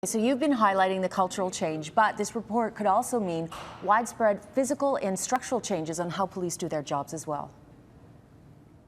So you've been highlighting the cultural change, but this report could also mean widespread physical and structural changes on how police do their jobs as well.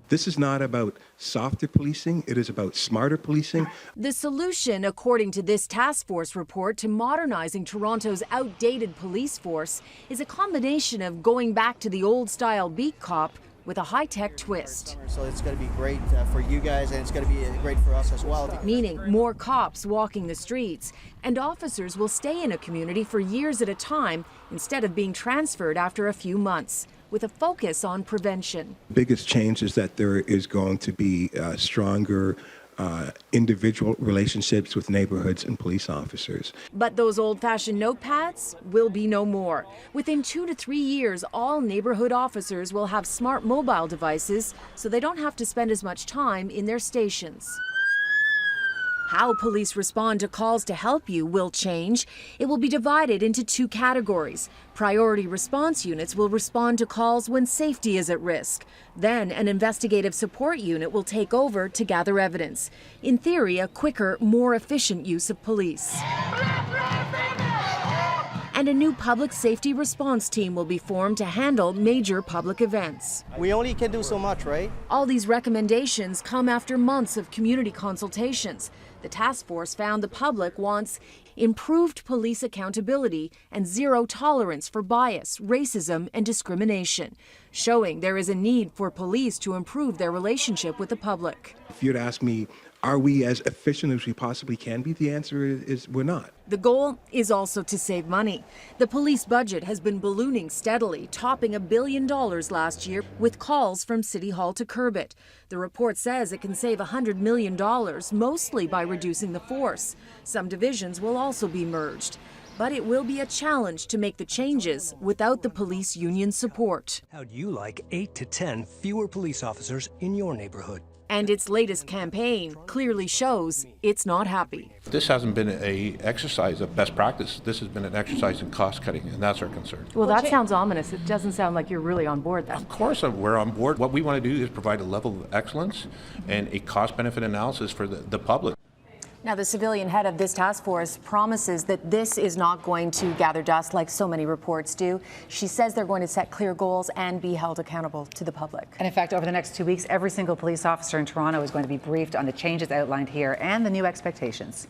This is not about softer policing, it is about smarter policing. The solution, according to this task force report, to modernizing Toronto's outdated police force is a combination of going back to the old-style beat cop with a high-tech twist. So it's going to be great for you guys, and it's going to be great for us as well. Meaning more cops walking the streets, and officers will stay in a community for years at a time instead of being transferred after a few months, with a focus on prevention. The biggest change is that there is going to be stronger individual relationships with neighborhoods and police officers. But those old-fashioned notepads will be no more. Within 2 to 3 years, all neighborhood officers will have smart mobile devices, so they don't have to spend as much time in their stations. How police respond to calls to help you will change. It will be divided into 2 categories. Priority response units will respond to calls when safety is at risk. Then an investigative support unit will take over to gather evidence. In theory, a quicker, more efficient use of police. And a new public safety response team will be formed to handle major public events. We only can do so much, right? All these recommendations come after months of community consultations. The task force found the public wants improved police accountability and zero tolerance for bias, racism, and discrimination, showing there is a need for police to improve their relationship with the public. If you'd ask me, are we as efficient as we possibly can be? The answer is we're not. The goal is also to save money. The police budget has been ballooning steadily, topping $1 billion last year with calls from City Hall to curb it. The report says it can save $100 million, mostly by reducing the force. Some divisions will also be merged. But it will be a challenge to make the changes without the police union support. How'd you like 8 to 10 fewer police officers in your neighborhood? And its latest campaign clearly shows it's not happy. This hasn't been an exercise of best practice. This has been an exercise in cost cutting, and that's our concern. Well, that sounds ominous. It doesn't sound like you're really on board then. Of course we're on board. What we want to do is provide a level of excellence and a cost-benefit analysis for the public. Now, the civilian head of this task force promises that this is not going to gather dust like so many reports do. She says they're going to set clear goals and be held accountable to the public. And in fact, over the next 2 weeks, every single police officer in Toronto is going to be briefed on the changes outlined here and the new expectations.